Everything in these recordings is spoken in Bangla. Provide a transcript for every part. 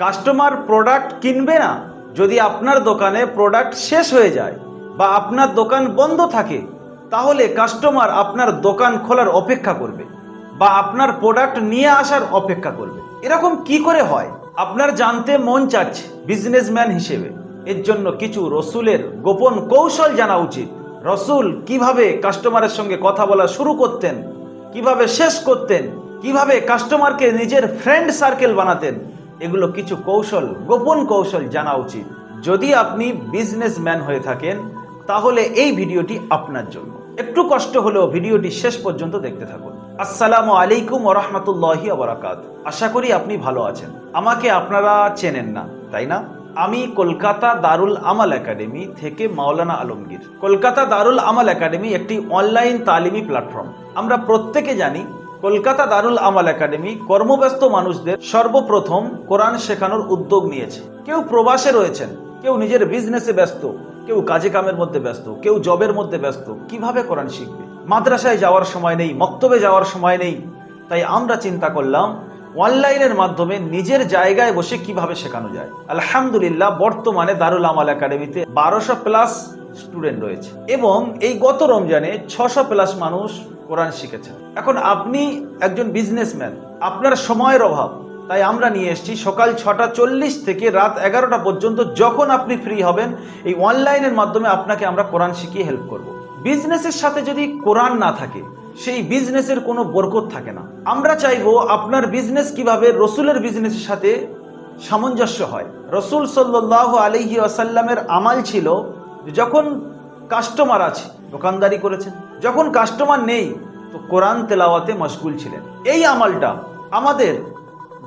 কাস্টমার প্রোডাক্ট কিনবে না যদি আপনার দোকানে প্রোডাক্ট শেষ হয়ে যায় বা আপনার দোকান বন্ধ থাকে, তাহলে কাস্টমার আপনার দোকান খোলার অপেক্ষা করবে বা আপনার প্রোডাক্ট নিয়ে আসার অপেক্ষা করবে। এরকম কি করে হয় আপনার জানতে মন চাচ্ছে বিজনেসম্যান হিসেবে। এর জন্য কিছু রসুলের গোপন কৌশল জানা উচিত। রসুল কিভাবে কাস্টমারের সঙ্গে কথা বলা শুরু করতেন, কিভাবে শেষ করতেন, কিভাবে কাস্টমারকে নিজের ফ্রেন্ড সার্কেল বানাতেন, এগুলো কিছু কৌশল, গোপন কৌশল জানা উচিত। যদি আপনি বিজনেসম্যান হয়ে থাকেন তাহলে এই ভিডিওটি আপনার জন্য। একটু কষ্ট হলেও ভিডিওটি শেষ পর্যন্ত দেখতে থাকুন। আসসালামু আলাইকুম ওয়া রাহমাতুল্লাহি ওয়া বারাকাতুহু। আশা করি আপনি ভালো আছেন। আমাকে আপনারা চেনেন না, তাই না? আমি কলকাতা দারুল আমাল একাডেমি থেকে মাওলানা আলমগীর। কলকাতা দারুল আমাল একাডেমি একটি অনলাইন তালিমি প্ল্যাটফর্ম। আমরা প্রত্যেকে জানি কলকাতা দারুল আমাল একাডেমি কর্মব্যস্ত মানুষদের সর্বপ্রথম কোরআন শেখানোর উদ্যোগ নিয়েছে। কেউ প্রবাসে রয়েছেন, কেউ নিজের বিজনেসে ব্যস্ত, কেউ কাজে কামের মধ্যে ব্যস্ত, কেউ জবের মধ্যে ব্যস্ত। কিভাবে কোরআন শিখবে? মাদ্রাসায় যাওয়ার সময় নেই, মক্তবে যাওয়ার সময় নেই। তাই আমরা চিন্তা করলাম অনলাইনের মাধ্যমে নিজের জায়গায় বসে কিভাবে শেখানো যায়। আলহামদুলিল্লাহ, বর্তমানে দারুল আমাল একাডেমিতে 1200 প্লাস স্টুডেন্ট রয়েছে এবং এই গত রমজানে 600 প্লাস মানুষ কোরআন শিখেছেন। এখন আপনি একজন বিজনেসম্যান, আপনার সময়ের অভাব, তাই আমরা নিয়ে এসেছি সকাল 6:40 থেকে রাত 11টা পর্যন্ত যখন আপনি ফ্রি হবেন এই অনলাইনের মাধ্যমে আপনাকে আমরা কোরআন শিখিয়ে হেল্প করব। বিজনেসের সাথে যদি কোরআন না থাকে সেই বিজনেসের কোনো বরকত থাকে না। আমরা চাইবো আপনার বিজনেস কিভাবে রসুলের বিজনেসের সাথে সামঞ্জস্য হয়। রসুল সাল্লাল্লাহু আলাইহি ওয়াসাল্লামের আমাল ছিল যখন কাস্টমার আছে দোকানদারি করেছেন, যখন কাস্টমার নেই তো কোরআন তেলাওয়াতে মশগুল ছিলেন। এই আমলটা আমাদের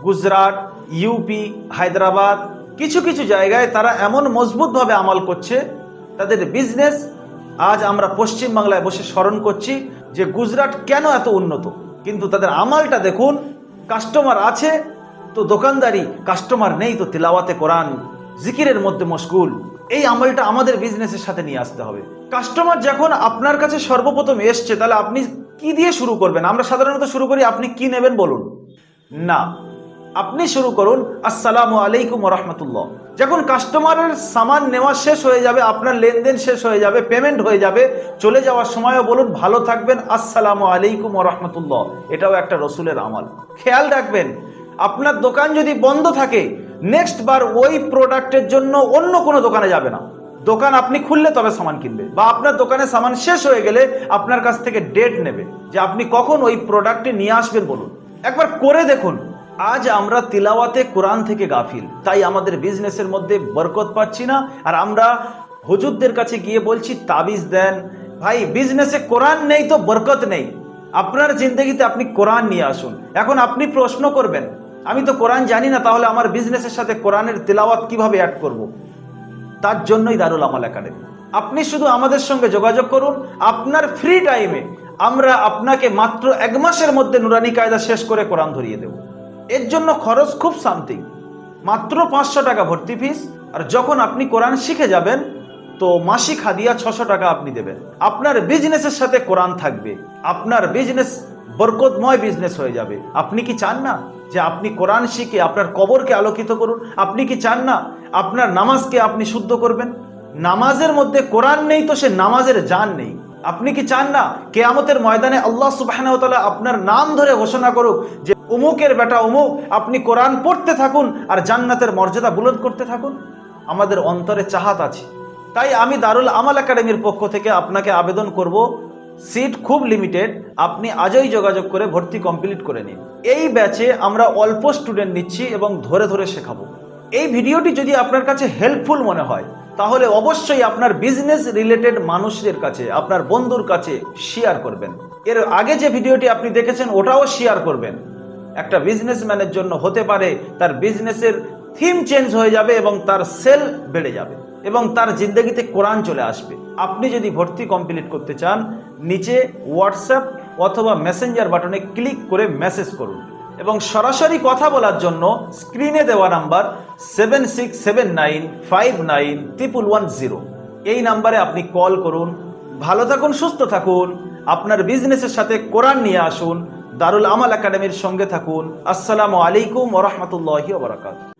গুজরাট, ইউপি, হায়দ্রাবাদ কিছু কিছু জায়গায় তারা এমন মজবুতভাবে আমল করছে তাদের বিজনেস। আজ আমরা পশ্চিমবাংলায় বসে স্মরণ করছি যে গুজরাট কেন এত উন্নত, কিন্তু তাদের আমলটা দেখুন। কাস্টমার আছে তো দোকানদারি, কাস্টমার নেই তো তিলাওয়াতে কোরআন, জিকিরের মধ্যে মশগুল। এই আমলটা আমাদের বিজনেসের সাথে নিয়ে আসতে হবে। কাস্টমার যখন আপনার কাছে সর্বপ্রথম এসছে তাহলে আপনি কি দিয়ে শুরু করবেন? আমরা সাধারণত শুরু করি আপনি কি নেবেন বলুন, না, আপনি শুরু করুন আসসালামু আলাইকুম ওয়া রাহমাতুল্লাহ। যখন কাস্টমারের সামান নেওয়া শেষ হয়ে যাবে, আপনার লেনদেন শেষ হয়ে যাবে, পেমেন্ট হয়ে যাবে, চলে যাওয়ার সময়ও বলুন ভালো থাকবেন, আসসালামু আলাইকুম ওয়া রাহমাতুল্লাহ। এটাও একটা রসুলের আমল। খেয়াল রাখবেন, আপনার দোকান যদি বন্ধ থাকে নেক্সট বার ওই প্রোডাক্টের জন্য অন্য কোনো দোকানে যাবে না। দোকান আপনি খুললে তবে সামান কিনবে, বা আপনার দোকানে সামান শেষ হয়ে গেলে আপনার কাছ থেকে ডেট নেবে যে আপনি কখন ওই প্রোডাক্টটি নিয়ে আসবেন বলুন। একবার করে দেখুন। আজ আমরা তিলাওয়াতে কোরআন থেকে গাফিল, তাই আমাদের বিজনেসের মধ্যে বরকত পাচ্ছি না। আর আমরা হুজুরদের কাছে গিয়ে বলছি তাবিজ দেন। ভাই, বিজনেসে কোরআন নেই তো বরকত নেই। আপনার জিন্দগিতে আপনি কোরআন নিয়ে আসুন। এখন আপনি প্রশ্ন করবেন আমি তো কোরআন জানি না, তাহলে আমার বিজনেসের সাথে কোরআনের তিলাওয়াত কিভাবে অ্যাড করব? তার জন্যই দারুল আমাল একাডেমি। আপনি শুধু আমাদের সঙ্গে যোগাযোগ করুন। আপনার ফ্রি টাইমে আমরা আপনাকে মাত্র 1 মাসের মধ্যে নুরানি কায়দা শেষ করে কোরআন ধরিয়ে দেব। এর জন্য খরচ খুব সামথিং, মাত্র 500 টাকা ভর্তি ফিস। আর যখন আপনি কোরআন শিখে যাবেন তো মাসিক হাদিয়া 600 টাকা আপনি দেবেন। আপনার বিজনেসের সাথে কোরআন থাকবে, আপনার বিজনেস বরকতময় বিজনেস হয়ে যাবে। আপনি কি চান না যে আপনি কোরআন শিখে আপনার কবরকে আলোকিত করুন? আপনি কি চান না আপনার নামাজকে আপনি শুদ্ধ করবেন? নামাজের মধ্যে কোরআন নেই তো সে নামাজের জান নেই। আপনি কি চান না কিয়ামতের ময়দানে আল্লাহ সুবহানাহু ওয়া তাআলা আপনার নাম ধরে ঘোষণা করুক যে অমুকের বেটা অমুক, আপনি কোরআন পড়তে থাকুন আর জান্নাতের মর্যাদা বুলন্দ করতে থাকুন? আমাদের অন্তরে চাহাত আছে। তাই আমি দারুল আমাল একাডেমির পক্ষ থেকে আপনাকে আবেদন করব, সিট খুব লিমিটেড, আপনি আজই যোগাযোগ করে ভর্তি কমপ্লিট করে নিন। এই ব্যাচে আমরা অল্প স্টুডেন্ট নিচ্ছি এবং ধরে ধরে শেখাবো। এই ভিডিওটি যদি আপনার কাছে হেল্পফুল মনে হয় তাহলে অবশ্যই আপনার বিজনেস রিলেটেড মানুষদের কাছে, আপনার বন্ধুর কাছে শেয়ার করবেন। এর আগে যে ভিডিওটি আপনি দেখেছেন ওটাও শেয়ার করবেন। একটা বিজনেসম্যানের জন্য হতে পারে তার বিজনেসের থিম চেঞ্জ হয়ে যাবে এবং তার সেল বেড়ে যাবে এবং তার জিন্দগিতে কোরআন চলে আসবে। আপনি যদি ভর্তি কমপ্লিট করতে চান নিচে হোয়াটসঅ্যাপ অথবা মেসেঞ্জার বাটনে ক্লিক করে মেসেজ করুন এবং সরাসরি কথা বলার জন্য স্ক্রিনে দেওয়া নাম্বার 7679591110 এই নাম্বারে আপনি কল করুন। ভালো থাকুন, সুস্থ থাকুন, আপনার বিজনেসের সাথে কোরআন নিয়ে আসুন, দারুল আমাল একাডেমির সঙ্গে থাকুন। আসসালামু আলাইকুম ওয়া রাহমাতুল্লাহি ওয়া বারাকাতুহু।